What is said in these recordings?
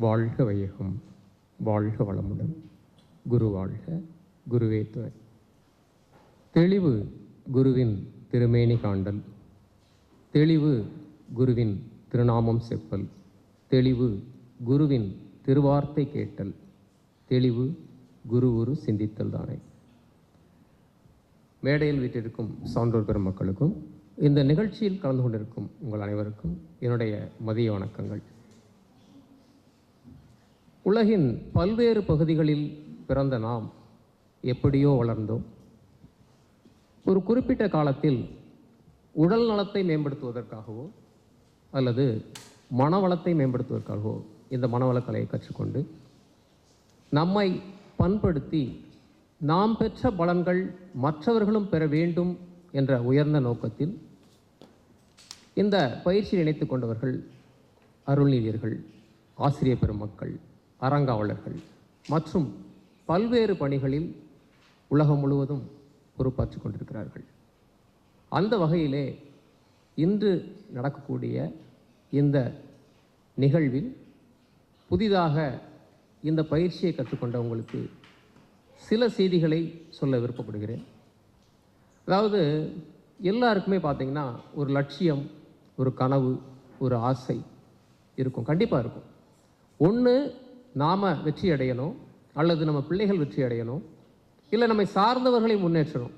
வாழ்க வையகம், வாழ்க வளமுடன். குரு வாழ்க, குருவே துணை. தெளிவு குருவின் திருமேனி காண்டல், தெளிவு குருவின் திருநாமம் செப்பல், தெளிவு குருவின் திருவார்த்தை கேட்டல், தெளிவு குரு உரு சிந்தித்தல் தானே. மேடையில் வீட்டிற்கும் சான்றோர் பெருமக்களுக்கும் இந்த நிகழ்ச்சியில் கலந்து கொண்டிருக்கும் உங்கள் அனைவருக்கும் என்னுடைய மதிய வணக்கங்கள். உலகின் பல்வேறு பகுதிகளில் பிறந்த நாம் எப்படியோ வளர்ந்தோம். ஒரு குறிப்பிட்ட காலத்தில் உடல் நலத்தை மேம்படுத்துவதற்காகவோ அல்லது மனவளத்தை மேம்படுத்துவதற்காகவோ இந்த மனவளக்கலையை கற்றுக்கொண்டு நம்மை பண்படுத்தி நாம் பெற்ற பலன்கள் மற்றவர்களும் பெற வேண்டும் என்ற உயர்ந்த நோக்கத்தில் இந்த பயிற்சியை இணைத்து கொண்டவர்கள் அருள்நீதியர்கள், ஆசிரியர் பெருமக்கள், அறங்காவலர்கள் மற்றும் பல்வேறு பணிகளில் உலகம் முழுவதும் பொறுப்பாற்றிக் கொண்டிருக்கிறார்கள். அந்த வகையிலே இன்று நடக்கக்கூடிய இந்த நிகழ்வில் புதிதாக இந்த பயிற்சியை கற்றுக்கொண்ட உங்களுக்கு சில செய்திகளை சொல்ல விருப்பப்படுகிறேன். அதாவது எல்லாருக்குமே பார்த்திங்கன்னா ஒரு லட்சியம், ஒரு கனவு, ஒரு ஆசை இருக்கும், கண்டிப்பாக இருக்கும். ஒன்று நாம் வெற்றி அடையணும், அல்லது நம்ம பிள்ளைகள் வெற்றி அடையணும், இல்லை நம்மை சார்ந்தவர்களை முன்னேற்றணும்.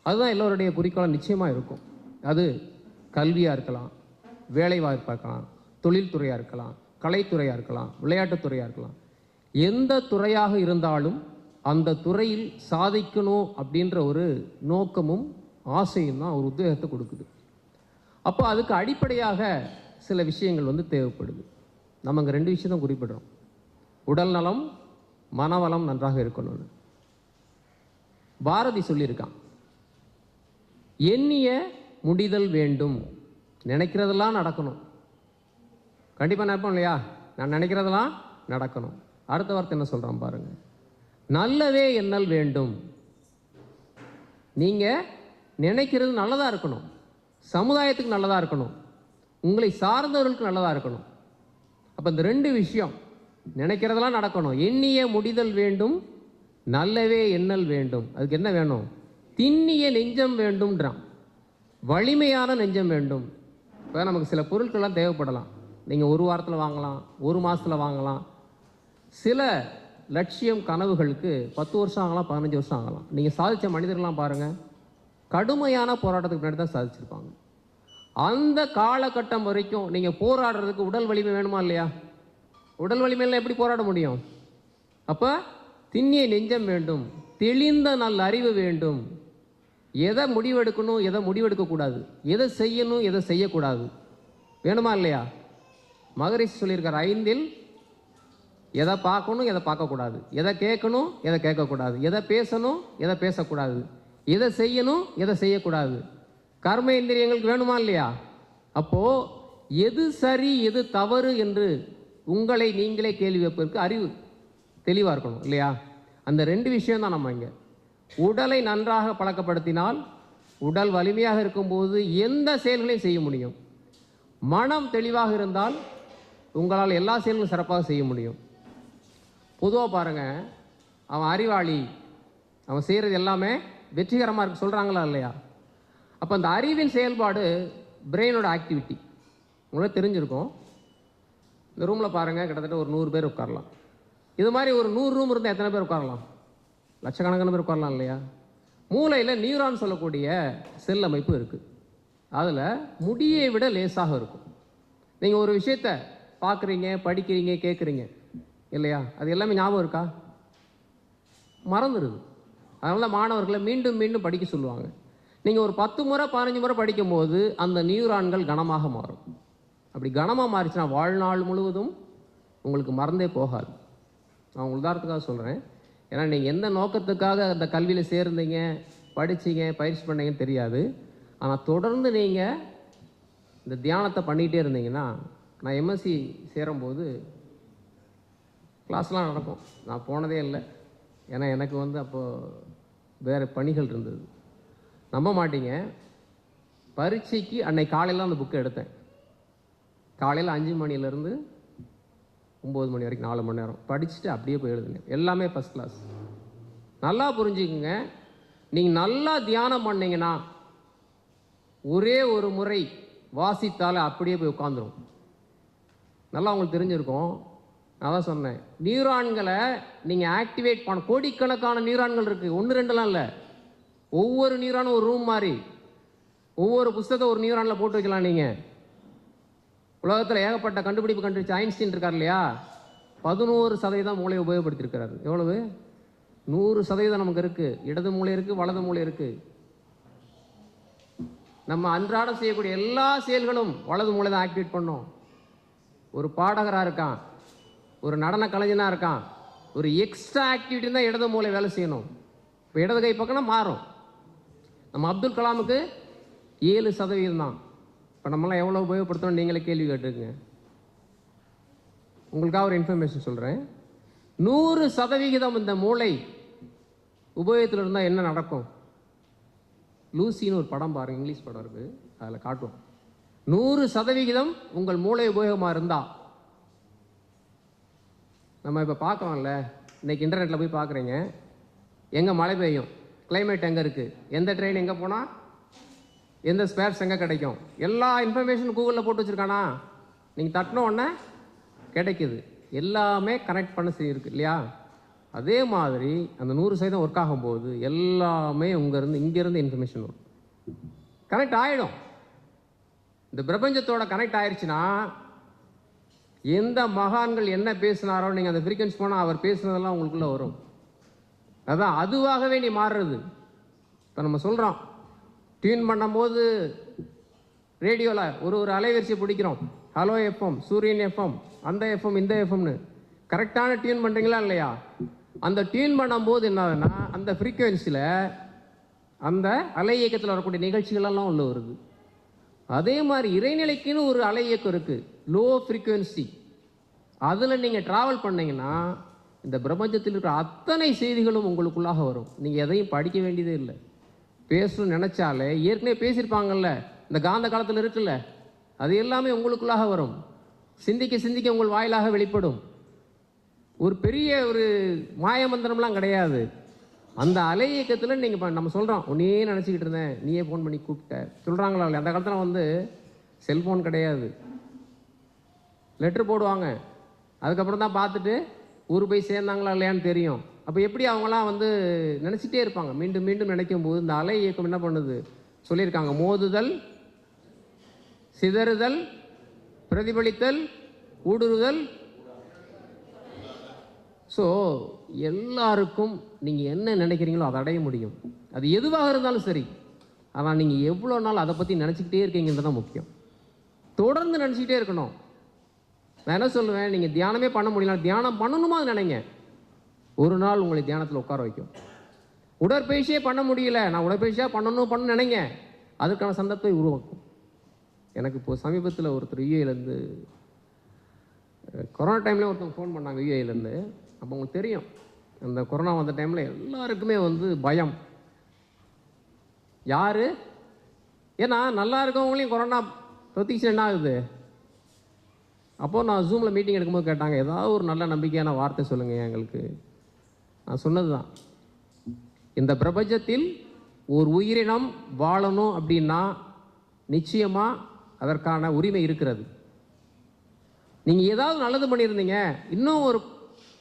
அதுதான் எல்லோருடைய குறிக்கோளாக நிச்சயமாக இருக்கும். அது கல்வியாக இருக்கலாம், வேலைவாய்ப்பாக இருக்கலாம், தொழில்துறையாக இருக்கலாம், கலைத்துறையாக இருக்கலாம், விளையாட்டுத்துறையாக இருக்கலாம். எந்த துறையாக இருந்தாலும் அந்த துறையில் சாதிக்கணும் அப்படின்ற ஒரு நோக்கமும் ஆசையும் தான் ஒரு உத்வேகத்தை கொடுக்குது. அப்போ அதுக்கு அடிப்படையாக சில விஷயங்கள் தேவைப்படுது. நம்ம இங்கே 2 விஷயம் தான் குறிப்பிடுறோம். உடல் நலம், மனவளம் நன்றாக இருக்கணும்னு பாரதி சொல்லியிருக்கான். எண்ணிய முடிதல் வேண்டும். நினைக்கிறதெல்லாம் நடக்கணும். கண்டிப்பாக நினைப்போம் இல்லையா? நான் நினைக்கிறதெல்லாம் நடக்கணும். அடுத்த வார்த்தை என்ன சொல்கிறான் பாருங்க, நல்லதே எண்ணல் வேண்டும். நீங்கள் நினைக்கிறது நல்லதாக இருக்கணும், சமுதாயத்துக்கு நல்லதாக இருக்கணும், உங்களை சார்ந்தவர்களுக்கு நல்லதாக இருக்கணும். அப்போ இந்த 2 விஷயம், நினைக்கிறதெல்லாம் நடக்கணும், எண்ணிய முடிதல் வேண்டும், நல்லவே எண்ணல் வேண்டும். அதுக்கு என்ன வேணும்? திண்ணிய நெஞ்சம் வேண்டும்ன்றான். வலிமையான நெஞ்சம் வேண்டும். இப்போ நமக்கு சில பொருட்கள்லாம் தேவைப்படலாம். நீங்கள் 1 வாரத்தில் வாங்கலாம், 1 மாதத்தில் வாங்கலாம். சில லட்சியம் கனவுகளுக்கு 10 வருஷம் ஆகலாம், 15 வருஷம் ஆகலாம். நீங்கள் சாதித்த மனிதர்கள்லாம் பாருங்கள், கடுமையான போராட்டத்துக்கு முன்னாடி தான் சாதிச்சிருப்பாங்க. அந்த காலகட்டம் வரைக்கும் நீங்கள் போராடுறதுக்கு உடல் வலிமை வேணுமா இல்லையா? உடல் வலிமையில் எப்படி போராட முடியும்? அப்போ திண்ணிய நெஞ்சம் வேண்டும், தெளிந்த நல்ல அறிவு வேண்டும். எதை முடிவெடுக்கணும், எதை முடிவெடுக்கக்கூடாது, எதை செய்யணும், எதை செய்யக்கூடாது வேணுமா இல்லையா? மகரிஷி சொல்லியிருக்கார், 5 எதை பார்க்கணும், எதை பார்க்கக்கூடாது, எதை கேட்கணும், எதை கேட்கக்கூடாது, எதை பேசணும், எதை பேசக்கூடாது, எதை செய்யணும், எதை செய்யக்கூடாது. கர்ம இந்திரியங்களுக்கு வேணுமா இல்லையா? அப்போது எது சரி எது தவறு என்று உங்களை நீங்களே கேள்வி வைப்பதற்கு அறிவு தெளிவாக இருக்கணும் இல்லையா? அந்த 2 விஷயம் தான் நம்ம இங்கே. உடலை நன்றாக பழக்கப்படுத்தினால் உடல் வலிமையாக இருக்கும்போது எந்த செயல்களையும் செய்ய முடியும். மனம் தெளிவாக இருந்தால் உங்களால் எல்லா செயல்களும் சிறப்பாக செய்ய முடியும். பொதுவாக பாருங்கள், அவன் அறிவாளி, அவன் செய்கிறது எல்லாமே வெற்றிகரமாக இருக்கு சொல்கிறாங்களா இல்லையா? அப்போ அந்த அறிவின் செயல்பாடு பிரெயினோட ஆக்டிவிட்டி உங்களுக்கு தெரிஞ்சிருக்கும். இந்த ரூமில் பாருங்கள், கிட்டத்தட்ட ஒரு 100 பேர் உட்காரலாம். இது மாதிரி ஒரு 100 ரூம் இருந்தால் எத்தனை பேர் உட்காரலாம்? லட்சக்கணக்கான பேர் உட்காரலாம் இல்லையா? மூளையில் நியூரான் சொல்லக்கூடிய செல் அமைப்பு இருக்குது. அதில் முடியை விட லேசாக இருக்கும். நீங்கள் ஒரு விஷயத்தை பார்க்குறீங்க, படிக்கிறீங்க, கேட்குறீங்க இல்லையா? அது எல்லாமே ஞாபகம் இருக்கா? மறந்துடுது. அதனால மாணவர்களை மீண்டும் மீண்டும் படிக்க சொல்லுவாங்க. நீங்கள் ஒரு 10 முறை 15 முறை படிக்கும்போது அந்த நியூரான்கள் கனமாக மாறும். அப்படி கனமாக மாறிச்சுன்னா வாழ்நாள் முழுவதும் உங்களுக்கு மறந்தே போகாது. நான் உங்களுக்கு உதாரணத்துக்காக சொல்கிறேன். ஏன்னா நீங்கள் எந்த நோக்கத்துக்காக அந்த கல்வியில் சேர்ந்தீங்க, படிச்சிங்க, பயிற்சி பண்ணீங்கன்னு தெரியாது. ஆனால் தொடர்ந்து நீங்கள் இந்த தியானத்தை பண்ணிகிட்டே இருந்தீங்கன்னா, நான் எம்எஸ்சி சேரும்போது கிளாஸ்லாம் நடக்கும். நான் போனதே இல்லை. ஏன்னா எனக்கு அப்போது வேறு பணிகள் இருந்தது. நம்ப மாட்டீங்க, பரீட்சைக்கு அன்னைக்கு காலையில் அந்த புக்கை எடுத்தேன். காலையில் 5 மணிலேருந்து 9 மணி வரைக்கும் 4 மணி நேரம் படிச்சுட்டு அப்படியே போய் எழுதுனேன். எல்லாமே ஃபஸ்ட் கிளாஸ். நல்லா புரிஞ்சுக்குங்க, நீங்கள் நல்லா தியானம் பண்ணீங்கன்னா ஒரே ஒரு முறை வாசித்தால் அப்படியே போய் உட்காந்துரும். நல்லா உங்களுக்கு தெரிஞ்சிருக்கும். நான் தான் சொன்னேன், நியூரான்களை நீங்கள் ஆக்டிவேட் பண்ண, கோடிக்கணக்கான நியூரான்கள் இருக்குது, 1 2லாம் இல்லை. ஒவ்வொரு நியூரானும் ஒரு ரூம் மாதிரி, ஒவ்வொரு புஸ்தகத்தை ஒரு நியூரானில் போட்டு வைக்கலாம். நீங்கள் உலகத்தில் ஏகப்பட்ட கண்டுபிடிப்பு கண்டுபிடிச்ச ஐன்ஸ்டீன் இருக்கார் இல்லையா, 11% மூளையை உபயோகப்படுத்தியிருக்கிறாரு. எவ்வளவு? 100% நமக்கு இருக்குது. இடது மூளை இருக்குது, வலது மூளை இருக்குது. நம்ம அன்றாடம் செய்யக்கூடிய எல்லா செயல்களும் வலது மூளை தான் ஆக்டிவேட் பண்ணோம். ஒரு பாடகராக இருக்கான், ஒரு நடன கலைஞனாக இருக்கான், ஒரு எக்ஸ்ட்ரா ஆக்டிவிட்டி தான் இடது மூளை வேலை செய்யணும். இப்போ இடது கை பக்கம்னா மாறும். நம்ம அப்துல் கலாமுக்கு 7% தான். இப்போ நம்மளாம் எவ்வளோ உபயோகப்படுத்தணும் நீங்களே கேள்வி கேட்டுருக்குங்க. உங்களுக்காக ஒரு இன்ஃபர்மேஷன் சொல்கிறேன். 100% இந்த மூளை உபயோகத்தில் இருந்தால் என்ன நடக்கும்? லூசின்னு ஒரு படம் பாருங்கள், இங்கிலீஷ் படம் இருக்குது, அதில் காட்டுவோம். 100% உங்கள் மூளை உபயோகமாக இருந்தால், நம்ம இப்போ பார்க்குறோம்ல, இன்றைக்கி இன்டர்நெட்டில் போய் பார்க்குறீங்க, எங்கே மழை பெய்யும், கிளைமேட் எங்கே இருக்குது, எந்த ட்ரெயின் எங்கே போனால், எந்த ஸ்பேர்ஸ் எங்கே கிடைக்கும், எல்லா இன்ஃபர்மேஷன் கூகுளில் போட்டு வச்சுருக்கானா? நீங்கள் தட்டின உடனே கிடைக்குது. எல்லாமே கனெக்ட் பண்ண செய்யிருக்கு இல்லையா? அதே மாதிரி அந்த 100% ஒர்க் ஆகும்போது எல்லாமே இங்கேருந்து இன்ஃபர்மேஷன் வரும், கனெக்ட் ஆகிடும். இந்த பிரபஞ்சத்தோட கனெக்ட் ஆயிடுச்சுன்னா, எந்த மகான்கள் என்ன பேசினாரோ நீங்கள் அந்த ஃப்ரீக்வன்சி போனால் அவர் பேசுனதெல்லாம் உங்களுக்குள்ளே வரும். அதான் அதுவாகவே நீ மாறுறது. இப்போ நம்ம சொல்கிறோம், டியூன் பண்ணும்போது ரேடியோவில் ஒரு அலைவரிசையை பிடிக்கிறோம், ஹலோ எஃப்எம், சூரியன் எஃப்எம், அந்த எஃப்எம், இந்த எஃப்எம்னு கரெக்டான டியூன் பண்ணுறீங்களா இல்லையா? அந்த டியூன் பண்ணும்போது என்ன ஆகுதுன்னா, அந்த ஃப்ரீக்குவென்சியில் அந்த அலை இயக்கத்தில் வரக்கூடிய நிகழ்ச்சிகளெல்லாம் உள்ள வருது. அதே மாதிரி இறைநிலைக்குன்னு ஒரு அலை இயக்கம் இருக்குது, லோ ஃப்ரீக்குவென்சி. அதில் நீங்கள் ட்ராவல் பண்ணிங்கன்னா இந்த பிரபஞ்சத்தில் இருக்கிற அத்தனை செய்திகளும் உங்களுக்குள்ளாக வரும். நீங்கள் எதையும் படிக்க வேண்டியதே இல்லை. பேசணும்னு நினச்சாலே ஏற்கனவே பேசியிருப்பாங்கல்ல, இந்த காந்த காலத்தில் இருக்குல்ல, அது எல்லாமே உங்களுக்குள்ளாக வரும். சிந்திக்க சிந்திக்க உங்கள் வாயிலாக வெளிப்படும். ஒரு பெரிய ஒரு மாயமந்திரம்லாம் கிடையாது. அந்த அலை இயக்கத்தில் நீங்கள் நம்ம சொல்கிறோம், உன்னையே நினச்சிக்கிட்டு இருந்தேன், நீயே ஃபோன் பண்ணி கூப்பிட்ட சொல்கிறாங்களா இல்லை? அந்த காலத்தில் வந்து செல்ஃபோன் கிடையாது, லெட்ரு போடுவாங்க, அதுக்கப்புறம் தான் பார்த்துட்டு ஊர் போய் சேர்ந்தாங்களா இல்லையான்னு தெரியும். அப்போ எப்படி அவங்களாம் வந்து நினச்சிட்டே இருப்பாங்க, மீண்டும் மீண்டும் நினைக்கும் போது இந்த அலை இயக்கம் என்ன பண்ணுது சொல்லியிருக்காங்க, மோதுதல், சிதறுதல், பிரதிபலித்தல், ஊடுருதல். ஸோ எல்லாருக்கும் நீங்கள் என்ன நினைக்கிறீங்களோ அதை அடைய முடியும். அது எதுவாக இருந்தாலும் சரி. ஆனால் நீங்கள் எவ்வளோ நாள் அதை பற்றி நினச்சிக்கிட்டே இருக்கீங்கன்றது தான் முக்கியம். தொடர்ந்து நினச்சிக்கிட்டே இருக்கணும். நான் என்ன சொல்லுவேன், நீங்கள் தியானமே பண்ண முடியல, தியானம் பண்ணணுமா நினைங்க, ஒரு நாள் உங்களை தியானத்தில் உட்கார வைக்கும். உடற்பயிற்சியே பண்ண முடியல, நான் உடற்பயிற்சியாக பண்ணணும்னு நினைங்க, அதுக்கான சந்தர்ப்பத்தை உருவாக்கும். எனக்கு இப்போது சமீபத்தில் ஒருத்தர் யூஏலேருந்து, கொரோனா டைம்லேயே ஒருத்தவங்க ஃபோன் பண்ணாங்க யூஏலேருந்து. அப்போ உங்களுக்கு தெரியும், அந்த கொரோனா வந்த டைமில் எல்லாருக்குமே வந்து பயம். யார்? ஏன்னா நல்லா இருக்கவங்களையும் கொரோனா தொத்திச்சு என்ன ஆகுது? அப்போது நான் ஜூமில் மீட்டிங் எடுக்கும்போது கேட்டாங்க, ஏதாவது ஒரு நல்ல நம்பிக்கையான வார்த்தை சொல்லுங்கள் எங்களுக்கு. நான் சொன்னது தான், இந்த பிரபஞ்சத்தில் ஒரு உயிரினம் வாழணும் அப்படின்னா நிச்சயமாக அதற்கான உரிமை இருக்கிறது. நீங்கள் ஏதாவது நல்லது பண்ணியிருந்தீங்க, இன்னும் ஒரு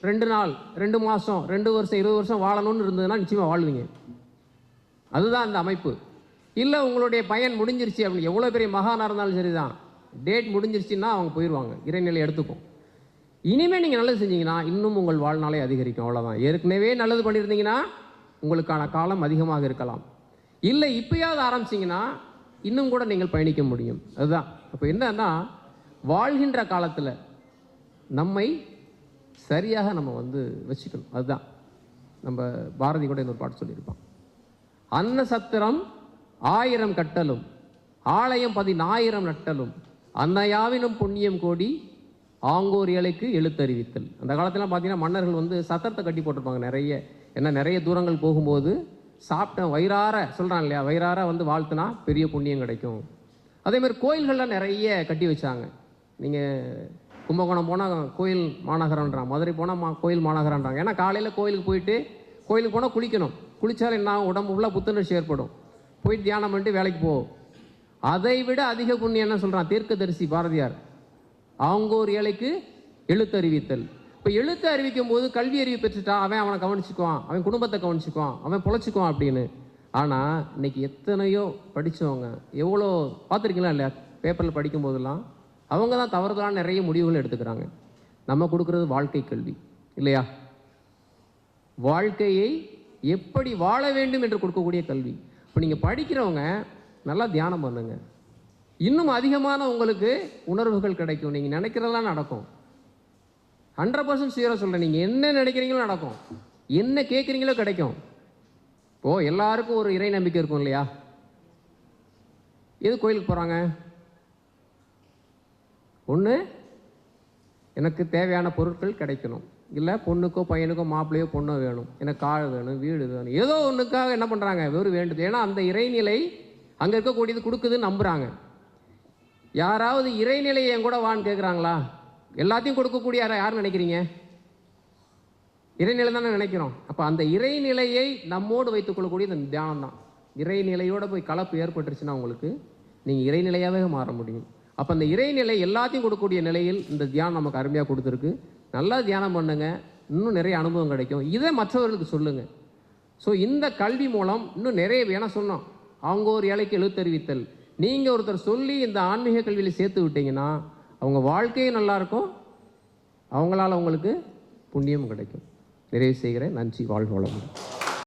2 நாள், 2 மாதம், 2 வருஷம், 20 வருஷம் வாழணும்னு இருந்ததுன்னா நிச்சயமாக வாழ்வீங்க. அதுதான் அந்த அமைப்பு. இல்லை உங்களுடைய பயன் முடிஞ்சிருச்சு அப்படின்னு, எவ்வளோ பெரிய மகானாக இருந்தாலும் சரி தான், டேட் முடிஞ்சிருச்சுன்னா அவங்க போயிடுவாங்க, இறைநிலை எடுத்துக்கும். இனிமேல் நீங்கள் நல்லது செஞ்சீங்கன்னா இன்னும் உங்கள் வாழ்நாளை அதிகரிக்கும், அவ்வளோதான். ஏற்கனவே நல்லது பண்ணியிருந்தீங்கன்னா உங்களுக்கான காலம் அதிகமாக இருக்கலாம். இல்லை இப்போயாவது ஆரம்பிச்சிங்கன்னா இன்னும் கூட நீங்கள் பயணிக்க முடியும். அதுதான். அப்போ என்னன்னா, வாழ்கின்ற காலத்தில் நம்மை சரியாக நம்ம வந்து வச்சுக்கணும். அதுதான் நம்ம பாரதி கூட இன்னொரு பாட்டு சொல்லியிருப்பான், அன்ன சத்திரம் 1000 கட்டலும் ஆலயம் 10,000 நட்டலும் அன்னையாவினும் புண்ணியம் கோடி ஆங்கோர் ஏழைக்கு எழுத்தறிவித்தல். அந்த காலத்திலாம் பார்த்தீங்கன்னா மன்னர்கள் வந்து சத்திரத்தை கட்டி போட்டிருப்பாங்க நிறைய. ஏன்னா நிறைய தூரங்கள் போகும்போது சாப்பிட்டேன் வயிறார சொல்கிறான் இல்லையா, வயிறார வந்து வாழ்த்துனா பெரிய புண்ணியம் கிடைக்கும். அதேமாதிரி கோயில்கள்லாம் நிறைய கட்டி வச்சாங்க. நீங்கள் கும்பகோணம் போனால் கோயில் மாநகரன்றான், மதுரை போனால் கோயில் மாநகரன்றாங்க. ஏன்னா காலையில் கோயிலுக்கு போயிட்டு, கோயிலுக்கு போனால் குளிக்கணும், குளித்தாலும் என்ன உடம்பு ஃபுல்லாக புத்துணர்ச்சி ஏற்படும், போயிட்டு தியானம் பண்ணிட்டு வேலைக்கு போ. அதை விட அதிக புண்ணியம் என்ன சொல்கிறான் தீர்க்கதரிசி பாரதியார், அவங்க ஒரு ஏழைக்கு எழுத்து அறிவித்தல். இப்போ எழுத்து அறிவிக்கும் போது கல்வி அறிவு பெற்றுட்டா அவனை கவனிச்சுக்குவான், அவன் குடும்பத்தை கவனிச்சுக்குவான், அவன் பொழைச்சிக்குவான் அப்படின்னு. ஆனால் இன்னைக்கு எத்தனையோ படித்தவங்க எவ்வளோ பார்த்துருக்கீங்களா இல்லையா, பேப்பரில் படிக்கும் போதெல்லாம் அவங்க தான் தவறுதலான நிறைய முடிவுகள் எடுத்துக்கிறாங்க. நம்ம கொடுக்குறது வாழ்க்கை கல்வி இல்லையா, வாழ்க்கையை எப்படி வாழ வேண்டும் என்று கொடுக்கக்கூடிய கல்வி. இப்போ நீங்கள் படிக்கிறவங்க நல்லா தியானம் பண்ணுங்க, இன்னும் அதிகமான உங்களுக்கு உணர்வுகள் கிடைக்கும், நீங்கள் நினைக்கிறதெல்லாம் நடக்கும். 100% சீராக சொல்கிறேன், நீங்கள் என்ன நினைக்கிறீங்களோ நடக்கும், என்ன கேட்குறீங்களோ கிடைக்கும். எல்லாருக்கும் ஒரு இறை நம்பிக்கை இருக்கும் இல்லையா, எது கோயிலுக்கு போகிறாங்க, ஒன்று எனக்கு தேவையான பொருட்கள் கிடைக்கணும், இல்லை பொண்ணுக்கோ பையனுக்கோ மாப்பிள்ளையோ பொண்ணோ வேணும், எனக்கு கார் வேணும், வீடு வேணும், ஏதோ ஒன்றுக்காக என்ன பண்ணுறாங்க வெறும் வேண்டுது. ஏன்னா அந்த இறைநிலை அங்கே இருக்கக்கூடியது கொடுக்குதுன்னு நம்புகிறாங்க. யாராவது இறைநிலையை என் கூட வான்னு கேட்குறாங்களா? எல்லாத்தையும் கொடுக்கக்கூடிய யார் நினைக்கிறீங்க? இறைநிலை தானே நினைக்கிறோம். அப்போ அந்த இறைநிலையை நம்மோடு வைத்துக் கொள்ளக்கூடிய இந்த தியானம் தான். இறைநிலையோடு போய் கலப்பு ஏற்பட்டுருச்சுன்னா உங்களுக்கு நீங்கள் இறைநிலையாகவே மாற முடியும். அப்போ அந்த இறைநிலை எல்லாத்தையும் கொடுக்கக்கூடிய நிலையில் இந்த தியானம் நமக்கு அருமையாக கொடுத்துருக்கு. நல்லா தியானம் பண்ணுங்க, இன்னும் நிறைய அனுபவம் கிடைக்கும். இதை மற்றவர்களுக்கு சொல்லுங்கள். ஸோ இந்த கல்வி மூலம் இன்னும் நிறைய வேணா சொன்னோம். அவங்க ஒரு ஏழைக்கு எழுத்தறிவித்தல், நீங்கள் ஒருத்தர் சொல்லி இந்த ஆன்மீக கல்வியில் சேர்த்து விட்டீங்கன்னா அவங்க வாழ்க்கையும் நல்லாயிருக்கும், அவங்களால அவங்களுக்கு புண்ணியம் கிடைக்கும். நிறைவு செய்கிறேன். நன்றி. வாழ்க வளமுடன்.